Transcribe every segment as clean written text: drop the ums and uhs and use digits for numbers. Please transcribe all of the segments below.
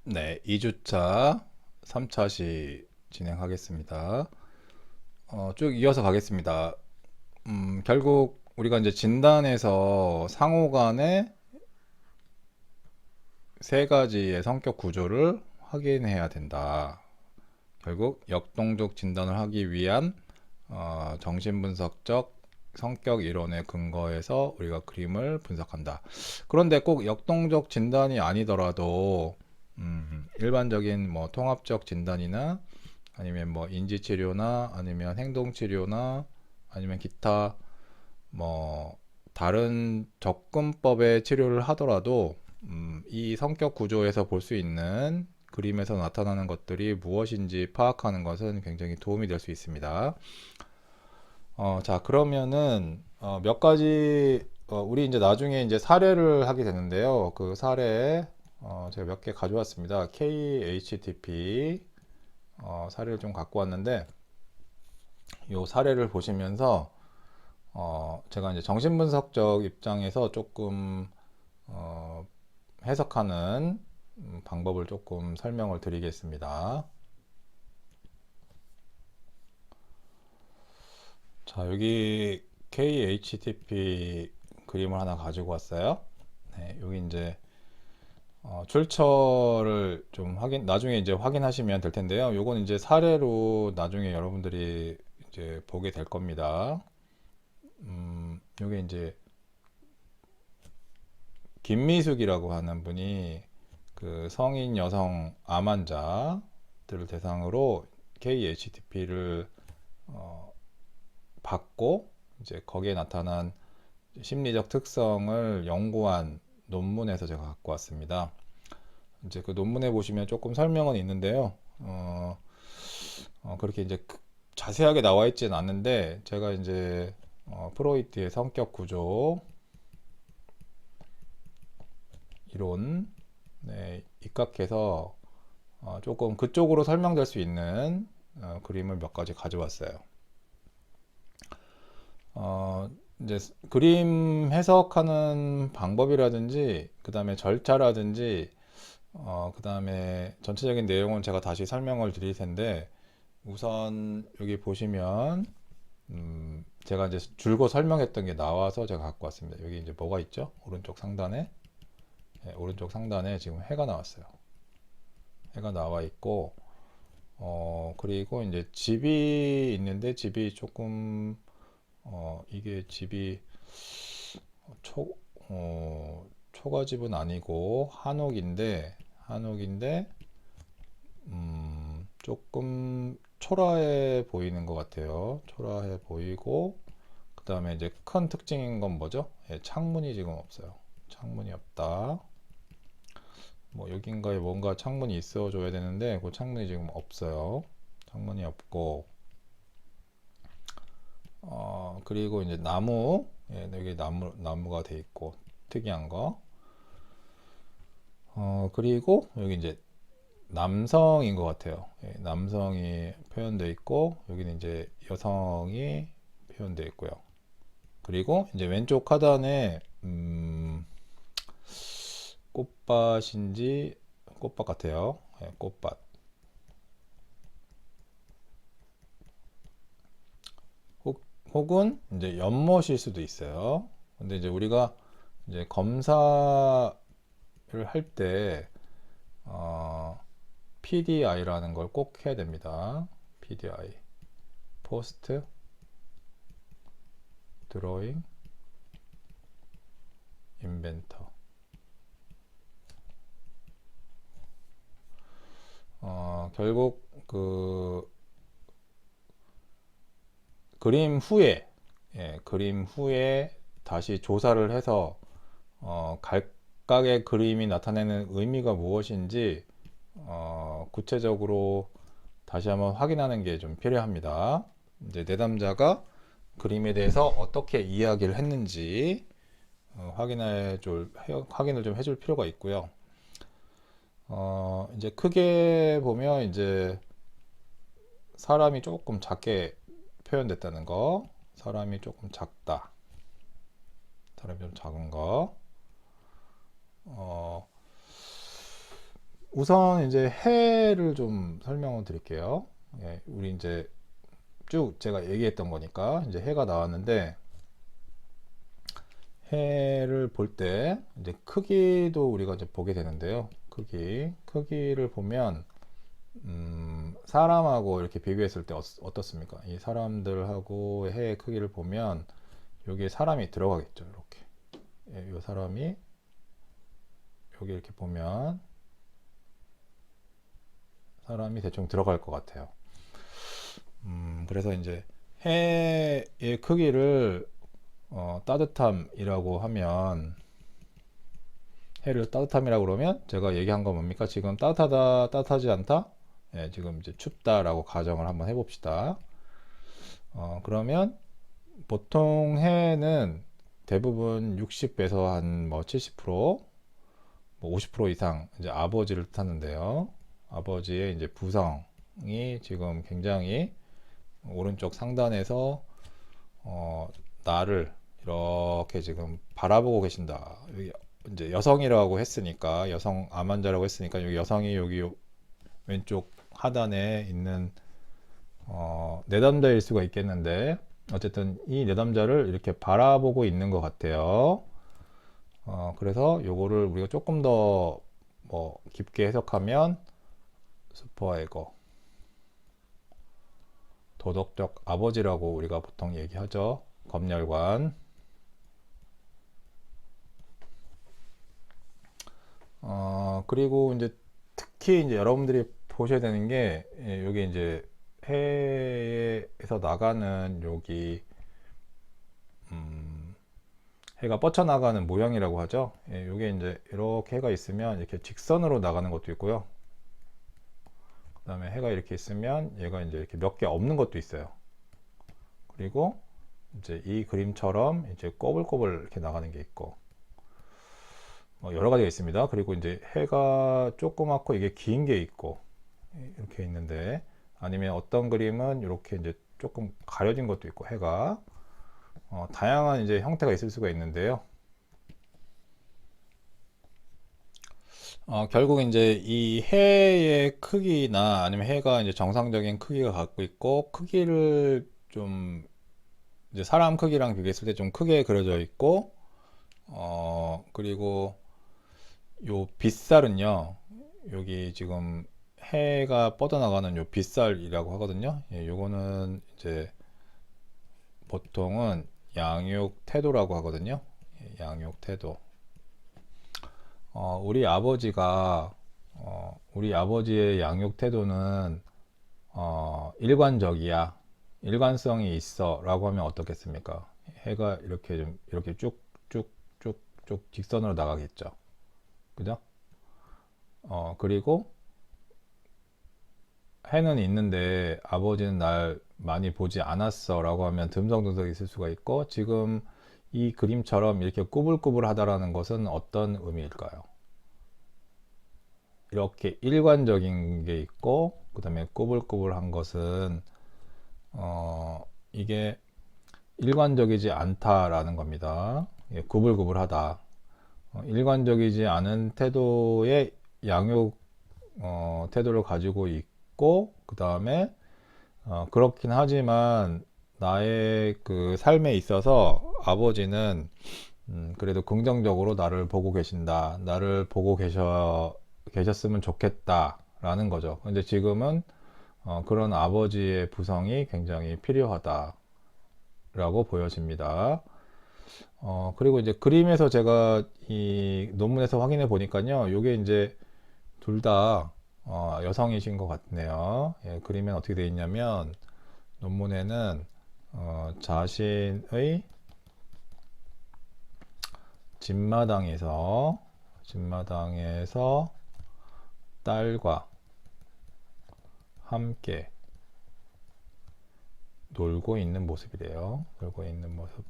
네, 2주차 3차시 진행하겠습니다. 쭉 이어서 가겠습니다. 결국 우리가 이제 진단에서 상호 간의 세 가지의 성격 구조를 확인해야 된다. 결국 역동적 진단을 하기 위한 정신분석적 성격 이론에 근거해서 우리가 그림을 분석한다. 그런데 꼭 역동적 진단이 아니더라도 일반적인 뭐 통합적 진단이나 아니면 뭐 인지치료나 아니면 행동치료나 아니면 기타 뭐 다른 접근법의 치료를 하더라도 이 성격 구조에서 볼 수 있는 그림에서 나타나는 것들이 무엇인지 파악하는 것은 굉장히 도움이 될 수 있습니다. 자, 그러면은 몇 가지 우리 이제 나중에 이제 사례를 하게 되는데요. 그 사례에 제가 몇 개 가져왔습니다. KHTP 사례를 좀 갖고 왔는데 이 사례를 보시면서 제가 이제 정신분석적 입장에서 조금 해석하는 방법을 조금 설명을 드리겠습니다. 자, 여기 KHTP 그림을 하나 가지고 왔어요. 네, 여기 이제 출처를 좀 나중에 이제 확인하시면 될 텐데요. 요건 이제 사례로 나중에 여러분들이 이제 보게 될 겁니다. 요게 이제 김미숙이라고 하는 분이 그 성인 여성 암 환자들을 대상으로 KHTP를 받고 이제 거기에 나타난 심리적 특성을 연구한 논문에서 제가 갖고 왔습니다. 이제 그 논문에 보시면 조금 설명은 있는데요. 그렇게 이제 자세하게 나와 있지는 않는데 제가 이제 프로이트의 성격 구조 이론 네, 입각해서 조금 그쪽으로 설명될 수 있는 그림을 몇 가지 가져왔어요. 이제 그림 해석하는 방법이라든지 그 다음에 절차라든지 그 다음에 전체적인 내용은 제가 다시 설명을 드릴 텐데 우선 여기 보시면 제가 이제 줄곧 설명했던 게 나와서 제가 갖고 왔습니다. 여기 이제 뭐가 있죠? 오른쪽 상단에 네, 오른쪽 상단에 지금 해가 나왔어요. 해가 나와 있고 그리고 이제 집이 있는데 집이 조금 이게 집이 초 초가집은 아니고 한옥인데 조금 초라해 보이는 것 같아요. 초라해 보이고 그 다음에 이제 큰 특징인 건 뭐죠? 예, 창문이 지금 없어요. 창문이 없다. 뭐 여긴가에 뭔가 창문이 있어 줘야 되는데 그 창문이 지금 없어요. 창문이 없고 그리고 이제 나무 예, 여기 나무가 돼 있고 특이한 거 그리고 여기 이제 남성인 것 같아요. 예, 남성이 표현되어 있고 여기는 이제 여성이 표현되어 있고요. 그리고 이제 왼쪽 하단에 꽃밭인지 꽃밭 같아요. 예, 꽃밭. 혹은 이제 연못일 수도 있어요. 근데 이제 우리가 이제 검사를 할 때 PDI라는 걸 꼭 해야 됩니다. PDI, 포스트 드로잉 인벤터. 결국 그 그림 후에 그림 후에 다시 조사를 해서 각각의 그림이 나타내는 의미가 무엇인지 구체적으로 다시 한번 확인하는 게 좀 필요합니다. 이제 내담자가 그림에 대해서 어떻게 이야기를 했는지 확인을 좀 해줄 필요가 있고요. 이제 크게 보면 이제 사람이 조금 작게 표현됐다는 거, 사람이 조금 작다, 사람이 좀 작은 거, 우선 이제 해를 좀 설명을 드릴게요. 예, 우리 이제 쭉 제가 얘기했던 거니까 이제 해가 나왔는데 해를 볼 때 이제 크기도 우리가 이제 보게 되는데요. 크기를 보면 사람하고 이렇게 비교했을 때 어떻습니까? 이 사람들하고 해의 크기를 보면 여기에 사람이 들어가겠죠. 이렇게 예, 이 사람이 여기 이렇게 보면 사람이 대충 들어갈 것 같아요. 그래서 이제 해의 크기를 따뜻함이라고 하면 해를 따뜻함이라고 그러면 제가 얘기한 건 뭡니까? 지금 따뜻하다, 따뜻하지 않다? 예, 지금 이제 춥다라고 가정을 한번 해봅시다. 그러면 보통 해는 대부분 60에서 한 뭐 70%, 뭐 50% 이상 이제 아버지를 뜻하는데요. 아버지의 이제 부성이 지금 굉장히 오른쪽 상단에서 나를 이렇게 지금 바라보고 계신다. 여기 이제 여성이라고 했으니까 여성 암환자라고 했으니까 여기 여성이 여기 왼쪽 하단에 있는 내담자일 수가 있겠는데 어쨌든 이 내담자를 이렇게 바라보고 있는 것 같아요. 그래서 요거를 우리가 조금 더 뭐 깊게 해석하면 슈퍼에거 도덕적 아버지라고 우리가 보통 얘기하죠. 검열관. 그리고 이제 특히 이제 여러분들이 보셔야 되는 게 여기 이제 해에서 나가는 여기 해가 뻗쳐나가는 모양이라고 하죠. 예, 이게 이제 이렇게 해가 있으면 이렇게 직선으로 나가는 것도 있고요. 그 다음에 해가 이렇게 있으면 얘가 이제 이렇게 몇 개 없는 것도 있어요. 그리고 이제 이 그림처럼 이제 꼬불꼬불 이렇게 나가는 게 있고 여러 가지가 있습니다. 그리고 이제 해가 조그맣고 이게 긴 게 있고 이렇게 있는데 아니면 어떤 그림은 이렇게 이제 조금 가려진 것도 있고 해가 다양한 이제 형태가 있을 수가 있는데요. 결국 이제 이 해의 크기나 아니면 해가 이제 정상적인 크기가 갖고 있고 크기를 좀 이제 사람 크기랑 비교했을 때 좀 크게 그려져 있고 그리고 요 빗살은요 여기 지금 해가 뻗어나가는 요 빗살이라고 하거든요. 예, 요거는 이제 보통은 양육 태도라고 하거든요. 예, 양육 태도. 우리 아버지의 양육 태도는 일관적이야. 일관성이 있어. 라고 하면 어떻겠습니까? 해가 이렇게 좀 이렇게 쭉쭉쭉쭉 직선으로 나가겠죠. 그죠? 그리고 해는 있는데 아버지는 날 많이 보지 않았어 라고 하면 듬성듬성 있을 수가 있고 지금 이 그림처럼 이렇게 꾸불꾸불하다라는 것은 어떤 의미일까요? 이렇게 일관적인 게 있고 그 다음에 꾸불꾸불한 것은 이게 일관적이지 않다라는 겁니다. 예, 구불구불하다. 일관적이지 않은 태도의 양육 태도를 가지고 있고 그 다음에 그렇긴 하지만 나의 그 삶에 있어서 아버지는 그래도 긍정적으로 나를 보고 계신다. 나를 보고 계셨으면 좋겠다. 라는 거죠. 근데 지금은 그런 아버지의 부성이 굉장히 필요하다. 라고 보여집니다. 그리고 이제 그림에서 제가 이 논문에서 확인해 보니까요. 요게 이제 둘 다 여성이신 것 같네요. 예, 그림엔 어떻게 되어 있냐면 논문에는 자신의 집마당에서 딸과 함께 놀고 있는 모습이래요. 놀고 있는 모습.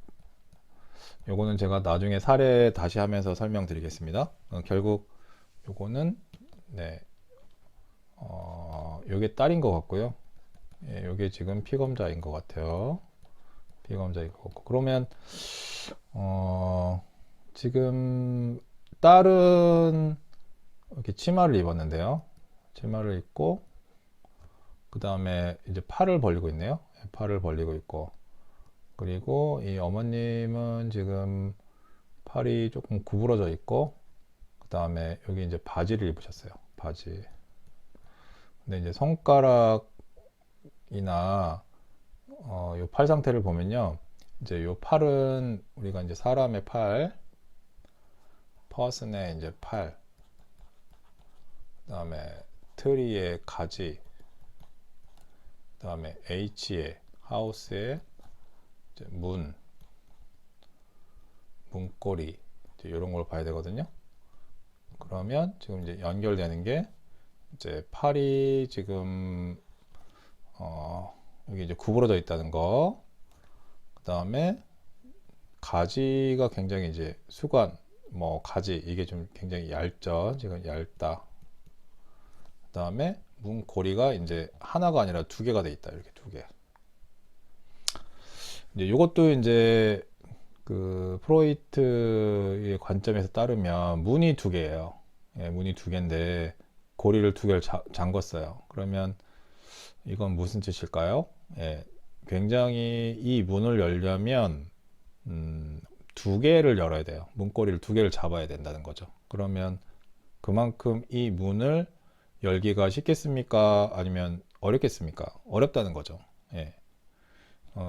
요거는 제가 나중에 사례 다시 하면서 설명드리겠습니다. 결국 요거는 네, 요게 딸인 것 같고요. 예, 요게 지금 피검자인 것 같아요. 피검자인 것 같고 그러면 지금 딸은 이렇게 치마를 입었는데요. 치마를 입고 그 다음에 이제 팔을 벌리고 있네요. 팔을 벌리고 있고, 그리고 이 어머님은 지금 팔이 조금 구부러져 있고, 그 다음에 여기 이제 바지를 입으셨어요. 바지. 근데 이제 손가락이나 요 팔 상태를 보면요, 이제 요 팔은 우리가 이제 사람의 팔, 퍼슨의 이제 팔, 그 다음에 트리의 가지, 그 다음에 H의 하우스의 이제 문고리, 이제 이런 걸 봐야 되거든요. 그러면 지금 이제 연결되는 게 이제 팔이 지금 여기 이제 구부러져 있다는 거, 그 다음에 가지가 굉장히 이제 수관, 뭐 가지 이게 좀 굉장히 얇죠. 지금 얇다. 그 다음에 문고리가 이제 하나가 아니라 두 개가 돼 있다. 이렇게 두 개. 이제 이것도 이제 그 프로이트의 관점에서 따르면 문이 두 개예요. 예, 문이 두 개인데 고리를 두 개를 잠궜어요. 그러면 이건 무슨 뜻일까요? 예, 굉장히 이 문을 열려면 두 개를 열어야 돼요. 문고리를 두 개를 잡아야 된다는 거죠. 그러면 그만큼 이 문을 열기가 쉽겠습니까? 아니면 어렵겠습니까? 어렵다는 거죠. 예.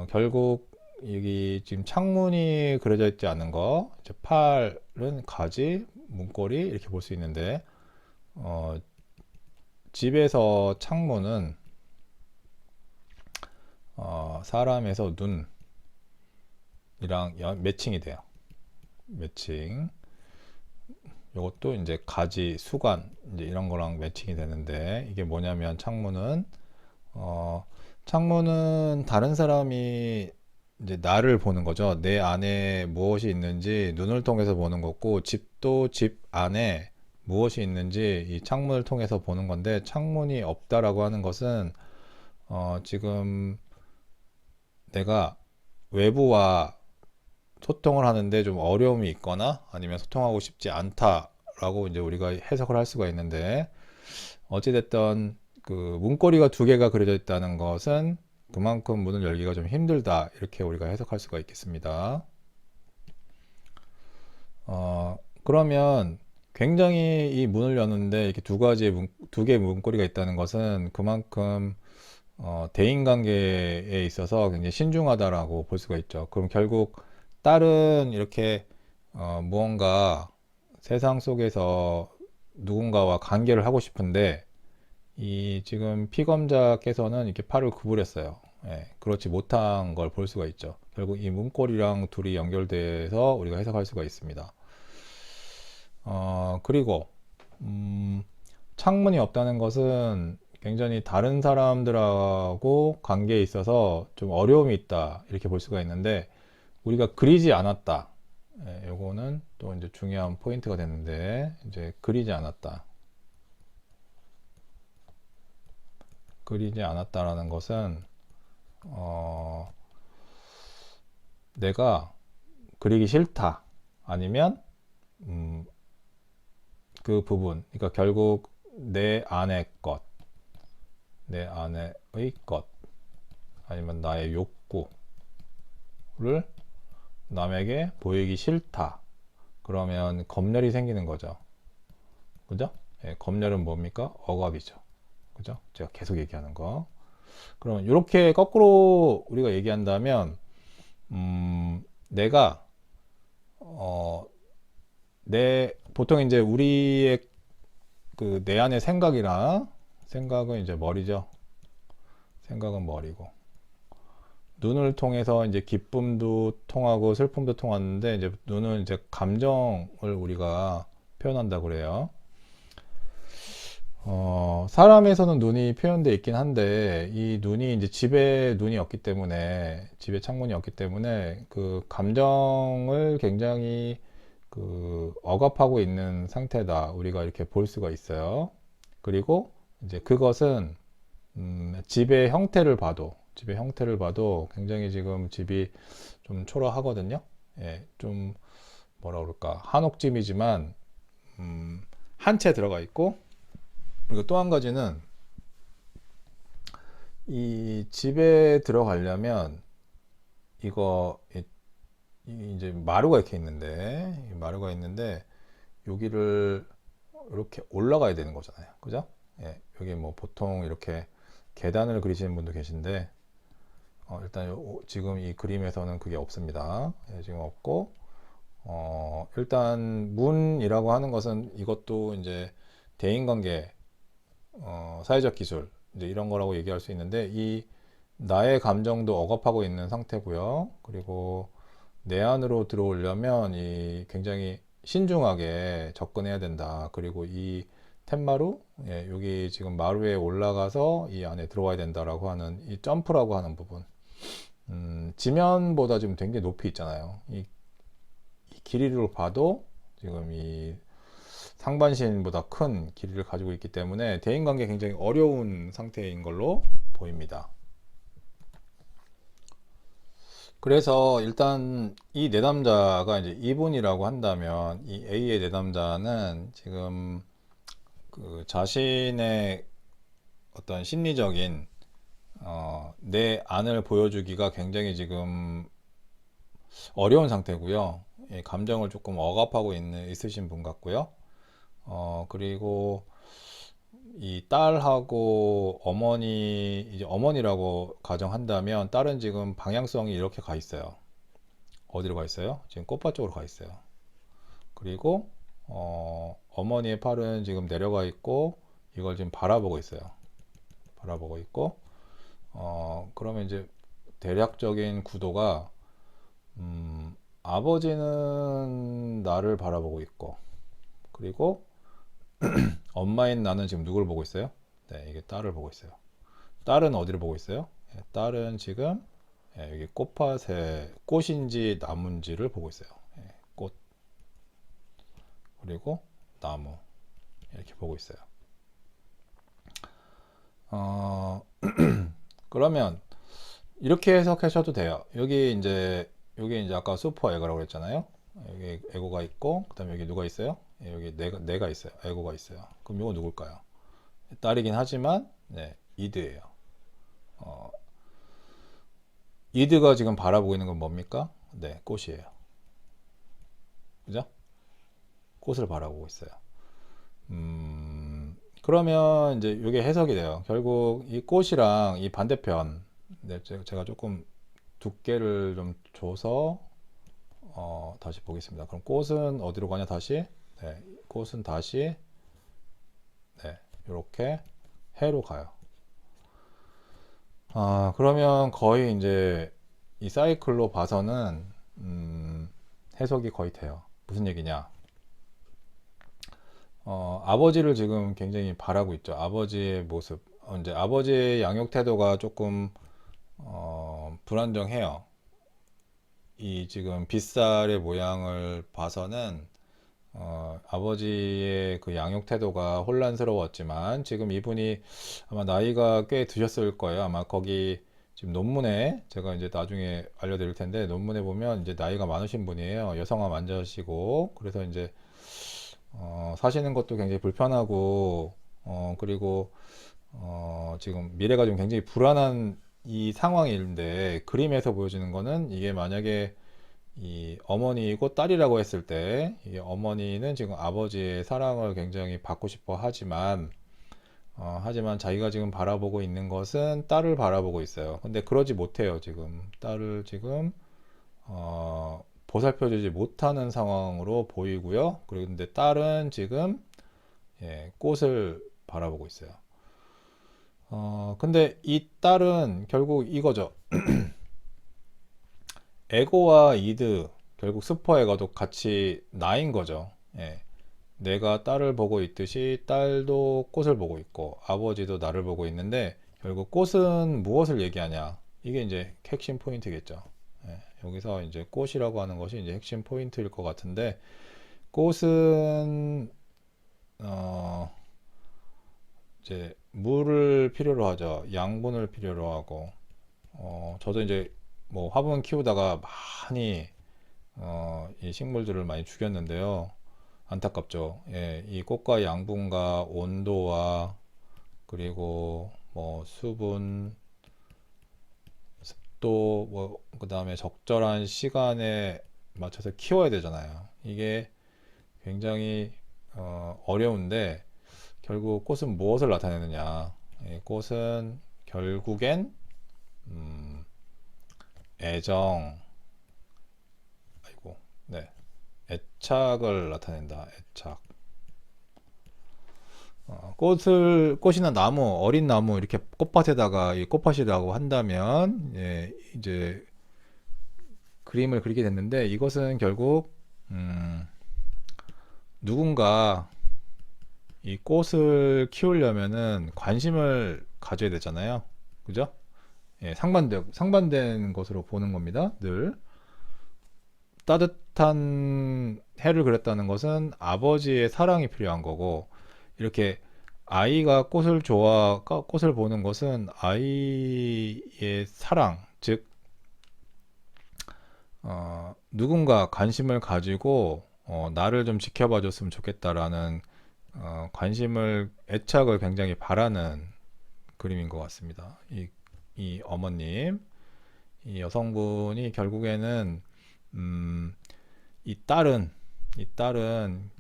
결국 여기 지금 창문이 그려져 있지 않은 거, 이제 팔은 가지, 문고리 이렇게 볼 수 있는데, 집에서 창문은 사람에서 눈이랑 매칭이 돼요. 매칭. 이것도 이제 가지, 수관 이제 이런 거랑 매칭이 되는데, 이게 뭐냐면 창문은 다른 사람이 이제 나를 보는 거죠. 내 안에 무엇이 있는지 눈을 통해서 보는 거고, 집도 집 안에 무엇이 있는지 이 창문을 통해서 보는 건데, 창문이 없다라고 하는 것은 지금 내가 외부와 소통을 하는데 좀 어려움이 있거나 아니면 소통하고 싶지 않다라고 이제 우리가 해석을 할 수가 있는데, 어찌됐든 그 문고리가 두 개가 그려져 있다는 것은 그만큼 문을 열기가 좀 힘들다, 이렇게 우리가 해석할 수가 있겠습니다. 그러면 굉장히 이 문을 여는데 이렇게 두 개의 문고리가 있다는 것은 그만큼 대인관계에 있어서 굉장히 신중하다라고 볼 수가 있죠. 그럼 결국 딸은 이렇게 무언가 세상 속에서 누군가와 관계를 하고 싶은데, 이 지금 피검자께서는 이렇게 팔을 구부렸어요. 예, 그렇지 못한 걸 볼 수가 있죠. 결국 이 문고리랑 둘이 연결돼서 우리가 해석할 수가 있습니다. 그리고 창문이 없다는 것은 굉장히 다른 사람들하고 관계에 있어서 좀 어려움이 있다, 이렇게 볼 수가 있는데, 우리가 그리지 않았다. 예, 요거는 또 이제 중요한 포인트가 되는데, 이제 그리지 않았다. 그리지 않았다라는 것은 내가 그리기 싫다, 아니면 그 부분, 그러니까 결국 내 안의 것, 내 안의 것, 아니면 나의 욕구를 남에게 보이기 싫다. 그러면 검열이 생기는 거죠. 그죠? 예, 검열은 뭡니까? 억압이죠. 그죠? 제가 계속 얘기하는 거. 그러면 이렇게 거꾸로 우리가 얘기한다면, 내가 보통 이제 우리의 그 내 안의 생각은 이제 머리죠. 생각은 머리고, 눈을 통해서 이제 기쁨도 통하고 슬픔도 통하는데, 이제 눈은 이제 감정을 우리가 표현한다고 그래요. 사람에서는 눈이 표현되어 있긴 한데, 이 눈이 이제 집에 눈이 없기 때문에, 집에 창문이 없기 때문에 그 감정을 굉장히 그 억압하고 있는 상태다, 우리가 이렇게 볼 수가 있어요. 그리고 이제 그것은 집의 형태를 봐도 굉장히 지금 집이 좀 초라하거든요. 예, 좀 뭐라 그럴까, 한옥집이지만 한 채 들어가 있고, 그리고 또 한 가지는 이 집에 들어가려면 이거 이제 마루가 이렇게 있는데, 이 마루가 있는데 여기를 이렇게 올라가야 되는 거잖아요. 그죠? 예, 여기 뭐 보통 이렇게 계단을 그리시는 분도 계신데, 일단 지금 이 그림에서는 그게 없습니다. 예, 지금 없고, 일단 문이라고 하는 것은 이것도 이제 대인관계, 사회적 기술, 이제 이런 거라고 얘기할 수 있는데, 이 나의 감정도 억압하고 있는 상태고요. 그리고 내 안으로 들어오려면 이 굉장히 신중하게 접근해야 된다. 그리고 이 텐마루, 예, 여기 지금 마루에 올라가서 이 안에 들어와야 된다라고 하는 이 점프라고 하는 부분. 지면보다 지금 굉장히 높이 있잖아요. 이 길이로 봐도 지금 이 상반신보다 큰 길이를 가지고 있기 때문에 대인관계 굉장히 어려운 상태인 걸로 보입니다. 그래서 일단 이 내담자가 이제 이분이라고 한다면, 이 A의 내담자는 지금 그 자신의 어떤 심리적인 내 안을 보여주기가 굉장히 지금 어려운 상태고요. 이 감정을 조금 억압하고 있으신 분 같고요. 그리고 이 딸하고 어머니, 이제 어머니라고 가정한다면, 딸은 지금 방향성이 이렇게 가 있어요. 어디로 가 있어요? 지금 꽃밭 쪽으로 가 있어요. 그리고 어머니의 팔은 지금 내려가 있고, 이걸 지금 바라보고 있어요. 바라보고 있고, 그러면 이제 대략적인 구도가, 아버지는 나를 바라보고 있고, 그리고 엄마인 나는 지금 누굴 보고 있어요? 네, 이게 딸을 보고 있어요. 딸은 어디를 보고 있어요? 예, 딸은 지금, 예, 여기 꽃밭에 꽃인지 나무인지를 보고 있어요. 예, 꽃, 그리고 나무, 이렇게 보고 있어요. 그러면 이렇게 해석하셔도 돼요. 여기 이제 아까 슈퍼 에고라고 그랬잖아요. 여기 에고가 있고, 그 다음에 여기 누가 있어요? 예, 여기 내가 있어요. 에고가 있어요. 그럼 이거 누굴까요? 딸이긴 하지만, 네, 이드예요. 이드가 지금 바라보고 있는 건 뭡니까? 네, 꽃이에요. 그죠? 꽃을 바라보고 있어요. 그러면 이제 이게 해석이 돼요. 결국 이 꽃이랑 이 반대편, 네, 제가 조금 두께를 좀 줘서 다시 보겠습니다. 그럼 꽃은 어디로 가냐 다시? 네, 꽃은 다시, 네, 이렇게 해로 가요. 그러면 거의 이제 이 사이클로 봐서는 해석이 거의 돼요. 무슨 얘기냐? 아버지를 지금 굉장히 바라고 있죠. 아버지의 모습. 이제 아버지의 양육 태도가 조금 불안정해요. 이 지금 빗살의 모양을 봐서는 아버지의 그 양육 태도가 혼란스러웠지만, 지금 이분이 아마 나이가 꽤 드셨을 거예요. 아마 거기 지금 논문에, 제가 이제 나중에 알려드릴 텐데, 논문에 보면 이제 나이가 많으신 분이에요. 여성화 만자시고, 그래서 이제 사시는 것도 굉장히 불편하고, 그리고 지금 미래가 좀 굉장히 불안한 이 상황인데, 그림에서 보여주는 거는 이게 만약에 이 어머니이고 딸이라고 했을 때, 이 어머니는 지금 아버지의 사랑을 굉장히 받고 싶어 하지만 자기가 지금 바라보고 있는 것은 딸을 바라보고 있어요. 근데 그러지 못해요. 지금 딸을 지금 보살펴주지 못하는 상황으로 보이고요. 그런데 딸은 지금, 예, 꽃을 바라보고 있어요. 근데 이 딸은 결국 이거죠. 에고와 이드, 결국 슈퍼 에고도 같이 나인 거죠. 예. 내가 딸을 보고 있듯이 딸도 꽃을 보고 있고, 아버지도 나를 보고 있는데, 결국 꽃은 무엇을 얘기하냐? 이게 이제 핵심 포인트겠죠. 예. 여기서 이제 꽃이라고 하는 것이 이제 핵심 포인트일 것 같은데, 꽃은 이제 물을 필요로 하죠. 양분을 필요로 하고, 저도 이제 뭐 화분 키우다가 많이 이 식물들을 많이 죽였는데요. 안타깝죠. 예, 이 꽃과 양분과 온도와 그리고 뭐 수분, 습도, 뭐 그다음에 적절한 시간에 맞춰서 키워야 되잖아요. 이게 굉장히 어려운데 결국 꽃은 무엇을 나타내느냐? 꽃은 결국엔 음, 애정, 아이고, 네, 애착을 나타낸다. 애착. 꽃이나 나무, 어린 나무 이렇게 꽃밭에다가 이 꽃밭이라고 한다면 이제 그림을 그리게 됐는데 이것은 결국 누군가 이 꽃을 키우려면은 관심을 가져야 되잖아요. 그죠? 예, 상반된 것으로 보는 겁니다. 늘 따뜻한 해를 그렸다는 것은 아버지의 사랑이 필요한 거고 이렇게 아이가 꽃을 보는 것은 아이의 사랑, 즉 누군가 관심을 가지고 나를 좀 지켜봐 줬으면 좋겠다라는 애착을 굉장히 바라는 그림인 것 같습니다. 이 어머님, 이 여성분이 결국에는 음, 이 딸은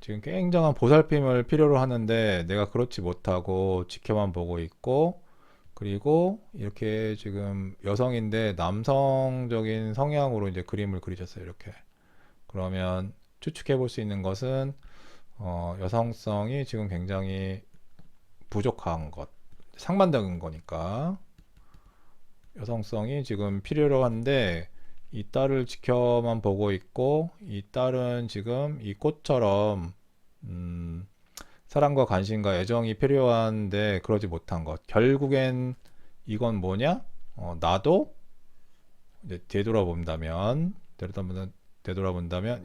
지금 굉장한 보살핌을 필요로 하는데 내가 그렇지 못하고 지켜만 보고 있고 그리고 이렇게 지금 여성인데 남성적인 성향으로 이제 그림을 그리셨어요. 이렇게. 그러면 추측해 볼 수 있는 것은 여성성이 지금 굉장히 부족한 것, 상반된 거니까 여성성이 지금 필요로 한데 이 딸을 지켜만 보고 있고 이 딸은 지금 이 꽃처럼 음, 사랑과 관심과 애정이 필요한데 그러지 못한 것. 결국엔 이건 뭐냐? 나도 이제 되돌아본다면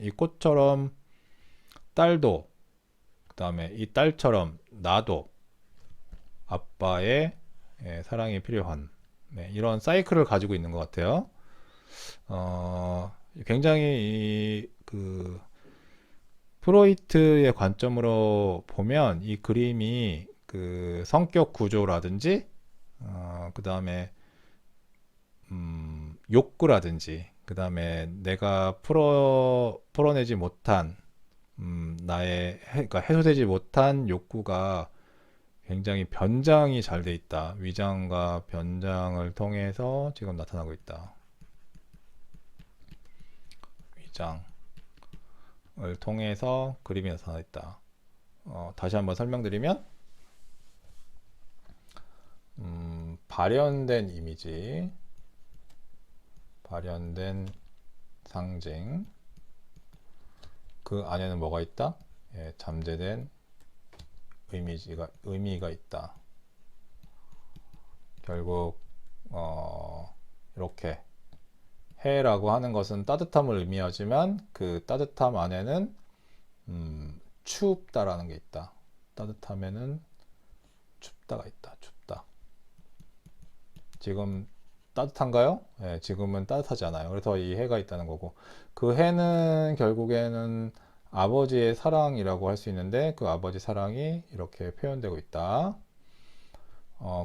이 꽃처럼 딸도 그다음에 이 딸처럼 나도 아빠의 사랑이 필요한 이런 사이클을 가지고 있는 것 같아요. 굉장히 그 프로이트의 관점으로 보면 이 그림이 그 성격 구조라든지 그 다음에 욕구라든지 그 다음에 내가 풀어내지 못한 그러니까 해소되지 못한 욕구가 굉장히 변장이 잘 돼 있다. 위장과 변장을 통해서 지금 나타나고 있다. 위장을 통해서 그림이 나타나 있다. 다시 한번 설명드리면 발현된 이미지, 발현된 상징, 그 안에는 뭐가 있다? 잠재된 의미가 있다. 결국 이렇게 해라고 하는 것은 따뜻함을 의미하지만 그 따뜻함 안에는 춥다라는 게 있다. 따뜻함에는 춥다가 있다. 춥다. 지금 따뜻한가요? 네, 지금은 따뜻하지 않아요. 그래서 이 해가 있다는 거고 그 해는 결국에는 아버지의 사랑이라고 할 수 있는데 그 아버지 사랑이 이렇게 표현되고 있다.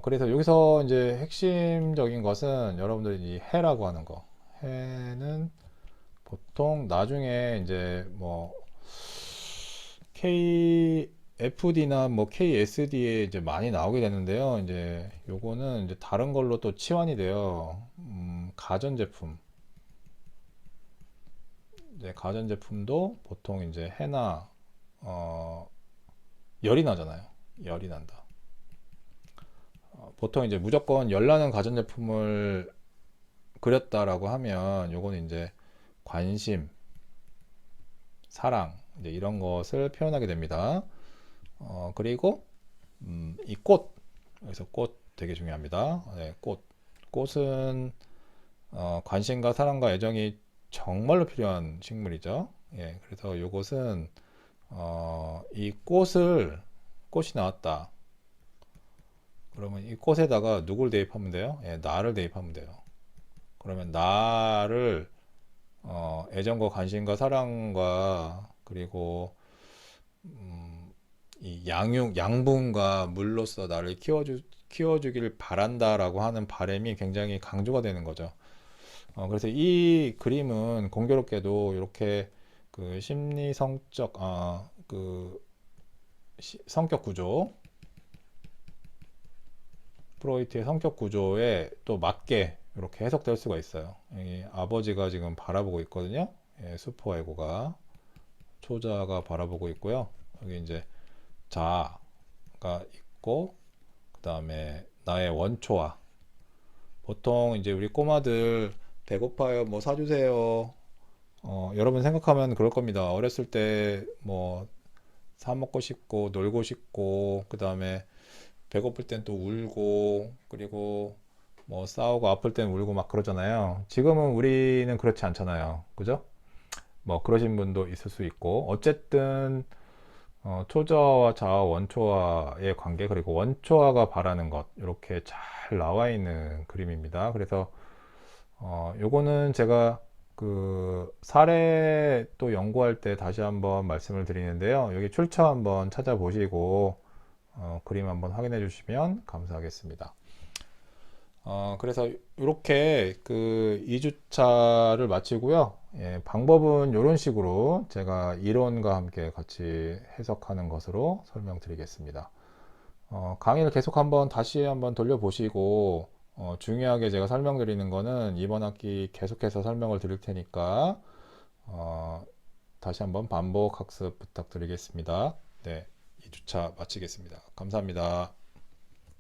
그래서 여기서 이제 핵심적인 것은 여러분들이 이 해라고 하는 거. 해는 보통 나중에 이제 뭐 KFD나 뭐 KSD에 이제 많이 나오게 되는데요. 이제 요거는 이제 다른 걸로 또 치환이 돼요. 가전제품. 이제 가전제품도 보통 이제 해나 열이 나잖아요. 열이 난다. 보통 이제 무조건 열나는 가전제품을 그렸다라고 하면 요거는 이제 관심, 사랑 이제 이런 것을 표현하게 됩니다. 그리고 이 꽃, 여기서 꽃 되게 중요합니다. 네, 꽃은 관심과 사랑과 애정이 정말로 필요한 식물이죠. 예, 그래서 이것은 이 꽃이 나왔다. 그러면 이 꽃에다가 누굴 대입하면 돼요? 예, 나를 대입하면 돼요. 그러면 나를 애정과 관심과 사랑과 그리고 이 양분과 물로서 나를 키워주길 바란다라고 하는 바람이 굉장히 강조가 되는 거죠. 그래서 이 그림은 공교롭게도 이렇게 그 심리 성적, 그 성격 구조, 프로이트의 성격 구조에 또 맞게 이렇게 해석될 수가 있어요. 이 아버지가 지금 바라보고 있거든요. 예, 슈퍼에고가, 초자가 바라보고 있고요. 여기 이제 자가 있고, 그 다음에 나의 원초와, 보통 이제 우리 꼬마들 배고파요, 뭐 사주세요. 여러분 생각하면 그럴 겁니다. 어렸을 때 뭐 사 먹고 싶고 놀고 싶고, 그 다음에 배고플 땐 또 울고, 그리고 뭐 싸우고 아플 땐 울고 막 그러잖아요. 지금은 우리는 그렇지 않잖아요. 그죠? 뭐 그러신 분도 있을 수 있고, 어쨌든 초저와 자아 원초와의 관계, 그리고 원초화가 바라는 것, 이렇게 잘 나와 있는 그림입니다. 그래서 요거는 제가 그 사례 또 연구할 때 다시 한번 말씀을 드리는데요. 여기 출처 한번 찾아보시고 그림 한번 확인해 주시면 감사하겠습니다. 그래서 이렇게 그 2주차를 마치고요. 예, 방법은 이런 식으로 제가 이론과 함께 같이 해석하는 것으로 설명드리겠습니다. 강의를 계속 한번 다시 한번 돌려보시고, 중요하게 제가 설명드리는 거는 이번 학기 계속해서 설명을 드릴 테니까, 다시 한번 반복 학습 부탁드리겠습니다. 네, 2주차 마치겠습니다. 감사합니다.